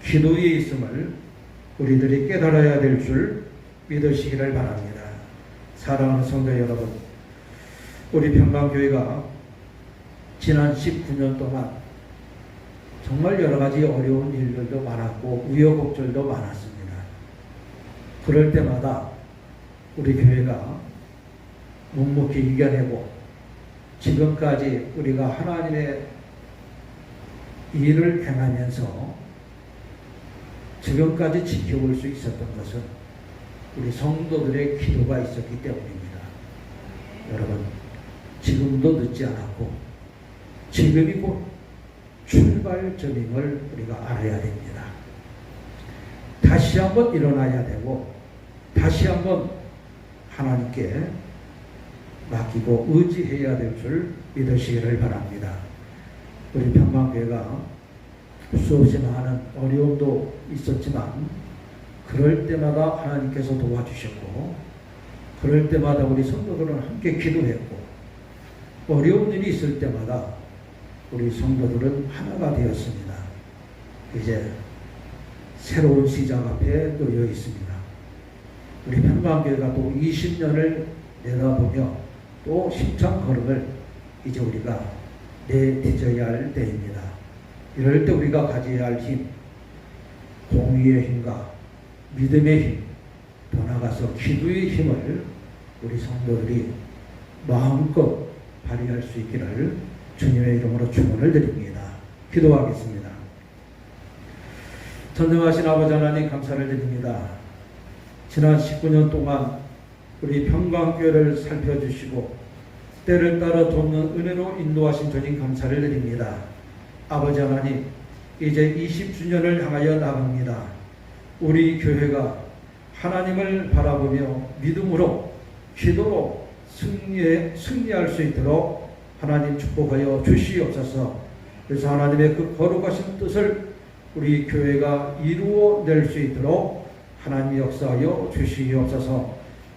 A: 기도에 있음을 우리들이 깨달아야 될 줄 믿으시기를 바랍니다. 사랑하는 성도 여러분, 우리 평강교회가 지난 19년 동안 정말 여러 가지 어려운 일들도 많았고 우여곡절도 많았습니다. 그럴 때마다 우리 교회가 묵묵히 이겨내고 지금까지 우리가 하나님의 일을 행하면서 지금까지 지켜올 수 있었던 것은 우리 성도들의 기도가 있었기 때문입니다. 여러분, 지금도 늦지 않았고 지금이 곧 출발점임을 우리가 알아야 됩니다. 다시 한번 일어나야 되고 다시 한번 하나님께 맡기고 의지해야 될 줄 믿으시기를 바랍니다. 우리 평강교회가 수없이 많은 어려움도 있었지만 그럴 때마다 하나님께서 도와주셨고 그럴 때마다 우리 성도들은 함께 기도했고 어려운 일이 있을 때마다 우리 성도들은 하나가 되었습니다. 이제 새로운 시작 앞에 놓여 있습니다. 우리 평강교회가 또 20년을 내다보며 또 힘찬 걸음을 이제 우리가 내딛어야 할 때입니다. 이럴 때 우리가 가져야 할 힘, 공의의 힘과 믿음의 힘, 더 나아가서 기도의 힘을 우리 성도들이 마음껏 발휘할 수 있기를 주님의 이름으로 축원을 드립니다. 기도하겠습니다. 전능하신 아버지 하나님 감사를 드립니다. 지난 19년 동안 우리 평강교회를 살펴주시고 때를 따라 돕는 은혜로 인도하신 주님 감사를 드립니다. 아버지 하나님, 이제 20주년을 향하여 나갑니다. 우리 교회가 하나님을 바라보며 믿음으로 기도로 승리할 수 있도록 하나님 축복하여 주시옵소서. 그래서 하나님의 그 거룩하신 뜻을 우리 교회가 이루어낼 수 있도록 하나님이 역사하여 주시옵소서.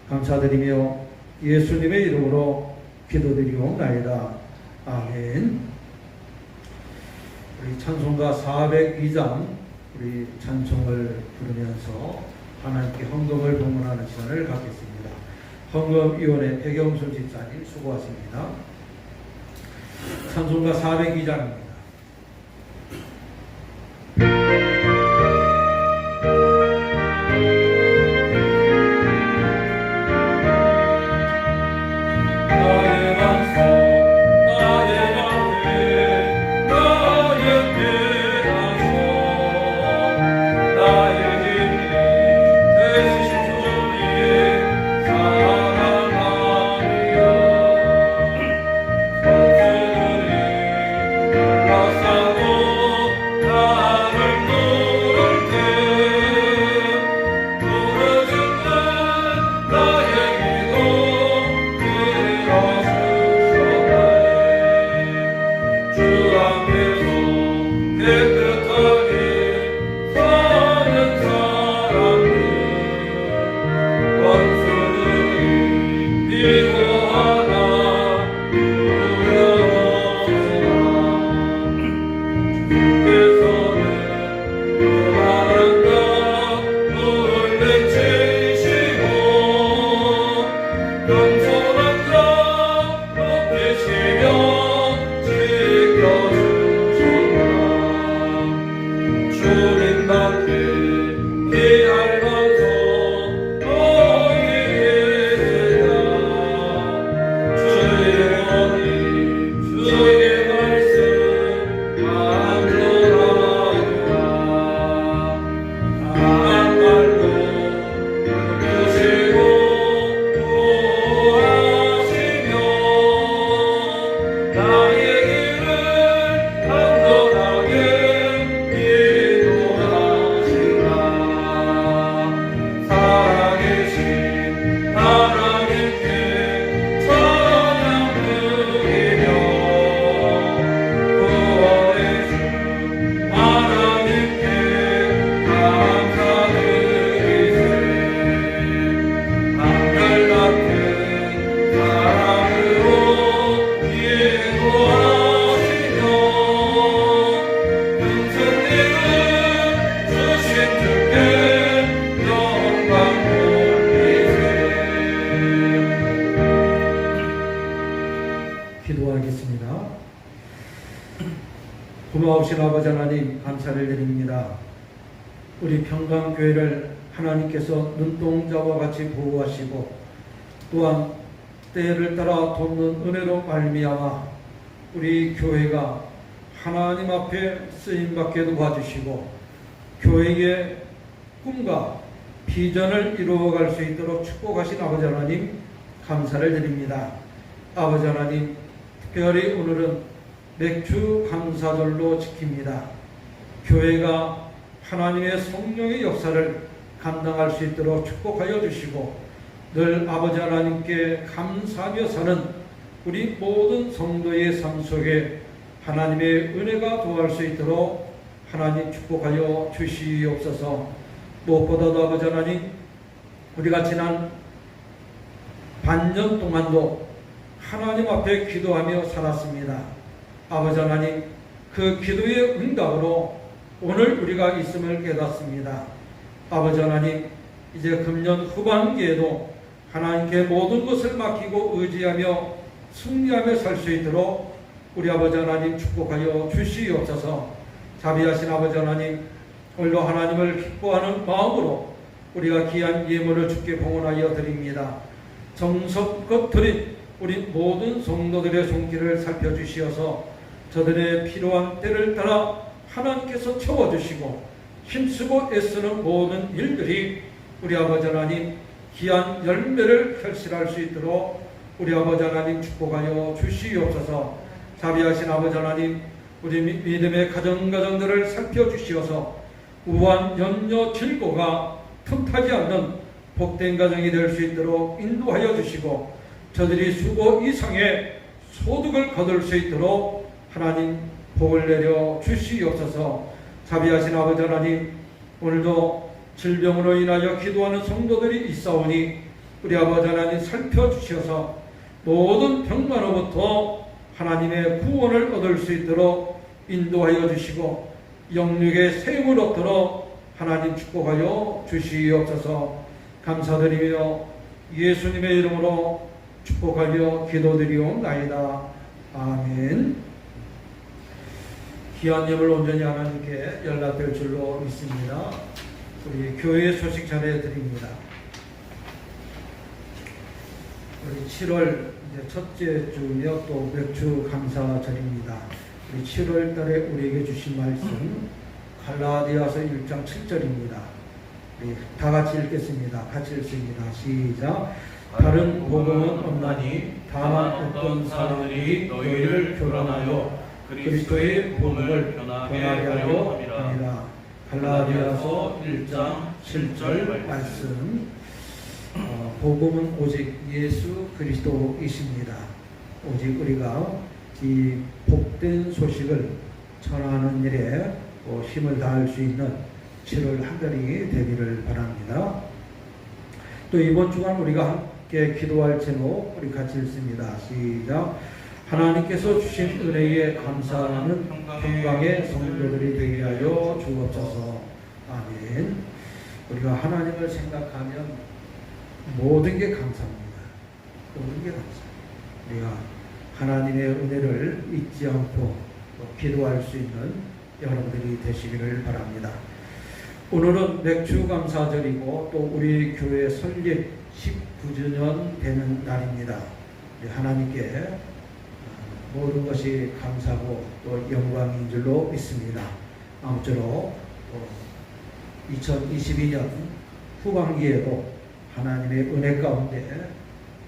A: 감사드리며 예수님의 이름으로 기도드리옵나이다. 아멘. 우리 찬송가 402장 우리 찬송을 부르면서 하나님께 헌금을 봉헌하는 시간을 갖겠습니다. 헌금위원회 백영순 집사님 수고하십니다. 찬송가 402장입니다. 기도하겠습니다. 고마우신 아버지 하나님 감사를 드립니다. 우리 평강교회를 하나님께서 눈동자와 같이 보호하시고 또한 때를 따라 돕는 은혜로 말미암아 우리 교회가 하나님 앞에 쓰임받게 도와주시고 교회의 꿈과 비전을 이루어갈 수 있도록 축복하신 아버지 하나님 감사를 드립니다. 아버지 하나님, 특별히 오늘은 맥주 감사절로 지킵니다. 교회가 하나님의 성령의 역사를 감당할 수 있도록 축복하여 주시고 늘 아버지 하나님께 감사하며 사는 우리 모든 성도의 삶 속에 하나님의 은혜가 도할 수 있도록 하나님 축복하여 주시옵소서. 무엇보다도 아버지 하나님, 우리가 지난 반년 동안도 하나님 앞에 기도하며 살았습니다. 아버지 하나님, 그 기도의 응답으로 오늘 우리가 있음을 깨닫습니다. 아버지 하나님, 이제 금년 후반기에도 하나님께 모든 것을 맡기고 의지하며 승리하며 살 수 있도록 우리 아버지 하나님 축복하여 주시옵소서. 자비하신 아버지 하나님, 오늘도 하나님을 기뻐하는 마음으로 우리가 귀한 예물을 주께 봉헌하여 드립니다. 정성껏 드린 우리 모든 성도들의 손길을 살펴주시어서 저들의 필요한 때를 따라 하나님께서 채워주시고 힘쓰고 애쓰는 모든 일들이 우리 아버지 하나님 귀한 열매를 결실할 수 있도록 우리 아버지 하나님 축복하여 주시옵소서. 자비하신 아버지 하나님, 우리 믿음의 가정들을 살펴주시어서 우한 염려 질고가 틈타지 않는 복된 가정이 될 수 있도록 인도하여 주시고 저들이 수고 이상의 소득을 거둘 수 있도록 하나님 복을 내려 주시옵소서. 자비하신 아버지 하나님, 오늘도 질병으로 인하여 기도하는 성도들이 있사오니 우리 아버지 하나님 살펴주셔서 모든 병마로부터 하나님의 구원을 얻을 수 있도록 인도하여 주시고 영육의 생을 얻도록 하나님 축복하여 주시옵소서. 감사드리며 예수님의 이름으로 축복하며 기도드리옵나이다. 아멘. 귀한 예물 온전히 하나님께 연락될 줄로 믿습니다. 우리 교회 소식 전해드립니다. 우리 7월 첫째 주며 또 맥주 감사절입니다. 우리 7월 달에 우리에게 주신 말씀 갈라디아서 1장 7절입니다. 우리 다 같이 읽겠습니다. 같이 읽습니다. 시작. 다른 복음은 없나니 다만 어떤 사람들이 너희를 교란하여 그리스도의 복음을 변하게 하려 함이라. 갈라디아서 1장 7절 말씀. 복음은 오직 예수 그리스도이십니다. 오직 우리가 이 복된 소식을 전하는 일에 힘을 다할 수 있는 7월 한 달이 되기를 바랍니다. 또 이번 주간 우리가 함께 기도할 제목 우리 같이 읽습니다. 시작. 하나님께서 주신 은혜에 감사하는 평강의 성도들이 되게 하여 주옵소서. 아멘. 우리가 하나님을 생각하면 모든 게 감사합니다. 모든 게 감사합니다. 우리가 하나님의 은혜를 잊지 않고 기도할 수 있는 여러분들이 되시기를 바랍니다. 오늘은 맥주감사절이고 또 우리 교회 설립 19주년 되는 날입니다. 하나님께 모든 것이 감사하고 또 영광인 줄로 믿습니다. 아무쪼록 2022년 후반기에도 하나님의 은혜 가운데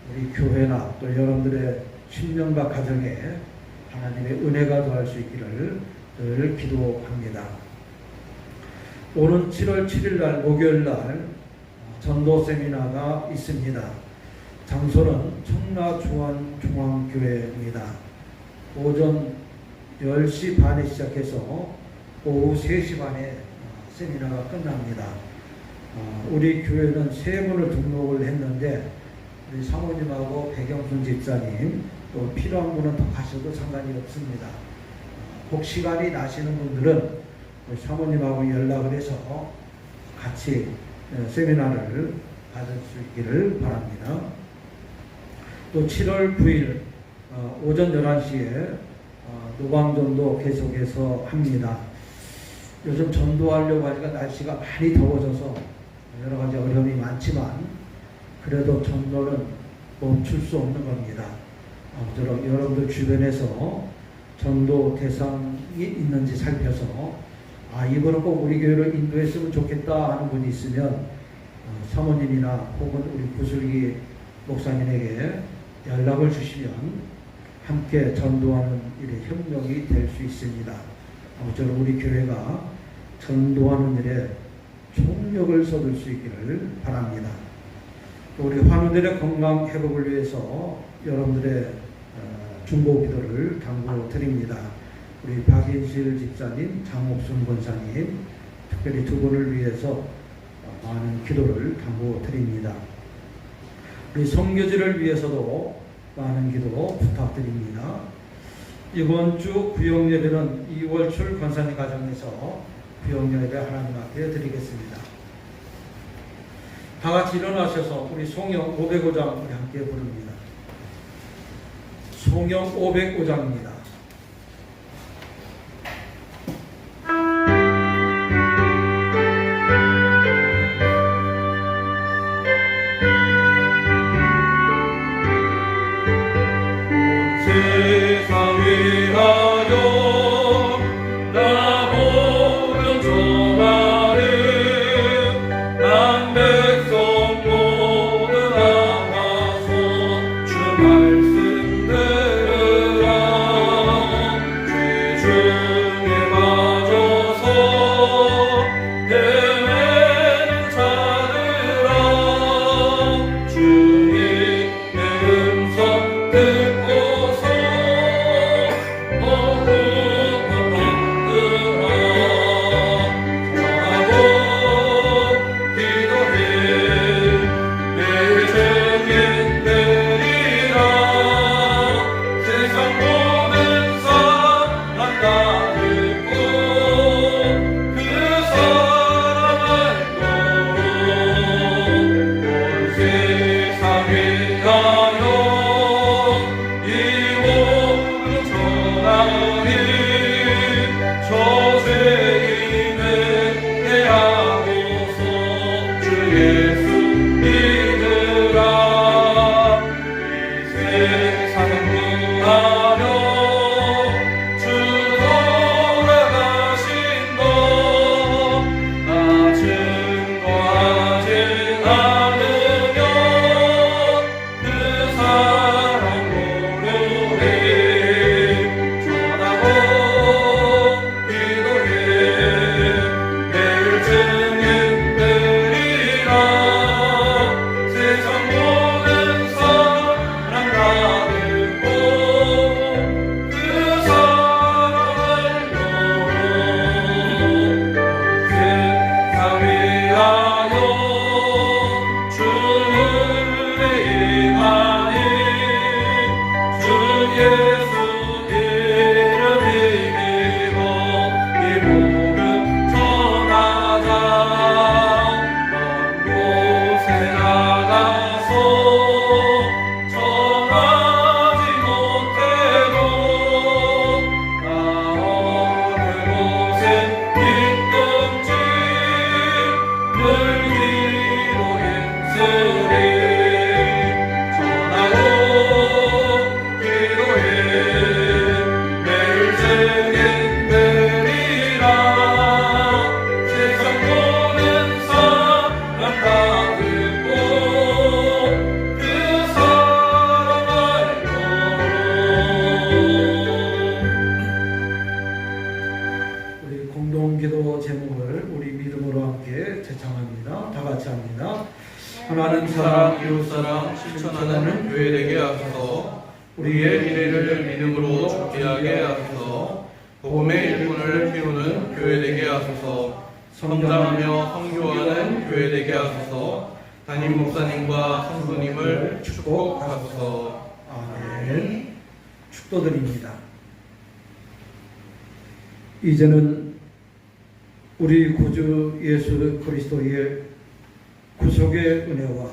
A: 우리 교회나 또 여러분들의 신령과 가정에 하나님의 은혜가 더할 수 있기를 늘 기도합니다. 오는 7월 7일 날 목요일 날 전도 세미나가 있습니다. 장소는 청라중앙교회입니다. 오전 10시 반에 시작해서 오후 3시 반에 세미나가 끝납니다. 우리 교회는 3분을 등록을 했는데 우리 사모님하고 백영순 집사님 또 필요한 분은 더 가셔도 상관이 없습니다. 혹 시간이 나시는 분들은 우리 사모님하고 연락을 해서 같이 세미나를 받을 수 있기를 바랍니다. 또 7월 9일 오전 11시에 노방전도 계속해서 합니다. 요즘 전도하려고 하니까 날씨가 많이 더워져서 여러 가지 어려움이 많지만 그래도 전도는 멈출 수 없는 겁니다. 아무쪼록 여러분들 주변에서 전도 대상이 있는지 살펴서 이번은 꼭 우리 교회를 인도했으면 좋겠다 하는 분이 있으면 사모님이나 혹은 우리 구슬기 목사님에게 연락을 주시면 함께 전도하는 일에 협력이 될 수 있습니다. 아무쪼록 우리 교회가 전도하는 일에 총력을 쏟을 수 있기를 바랍니다. 우리 환우들의 건강 회복을 위해서 여러분들의 중보 기도를 당부드립니다. 우리 박인실 집사님, 장옥순 권사님, 특별히 두 분을 위해서 많은 기도를 당부드립니다. 우리 성교지를 위해서도 많은 기도 부탁드립니다. 이번 주 구역예배는 이월출 권사님 가정에서 구역예배 하나님 앞에 드리겠습니다. 다 같이 일어나셔서 우리 송영 505장 우리 함께 부릅니다. 송영 505장입니다.
B: 세상 위하여 나보면 전하리 난 백성 모두 나와서 주 말씀 들으라 죄 중에 빠져서 헤매는 자들아 주님의 음성 듣고서
A: 하나님
B: 사랑, 이웃사랑 실천하는 교회 되게 하소서. 우리의 미래를 믿음으로 죽게 하게 하소서. 복음의 일꾼을 키우는 교회 되게 하소서. 성장하며 성교하는 교회 되게 하소서. 담임 목사님과 성도님을 축복하소서.
A: 아멘. 축도드립니다. 이제는 우리 구주 예수 그리스도의 구속의 은혜와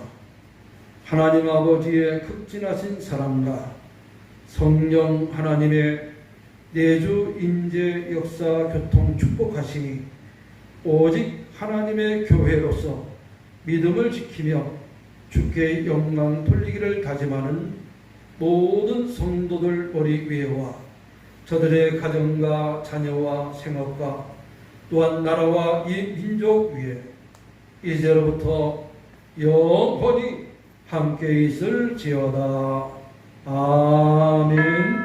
A: 하나님 아버지의 극진하신 사랑과 성령 하나님의 내주 인재 역사 교통 축복하심이 오직 하나님의 교회로서 믿음을 지키며 주께 영광 돌리기를 다짐하는 모든 성도들 머리 위에와 저들의 가정과 자녀와 생업과 또한 나라와 이 민족 위에 이제로부터 영원히 함께 있을지어다. 아멘.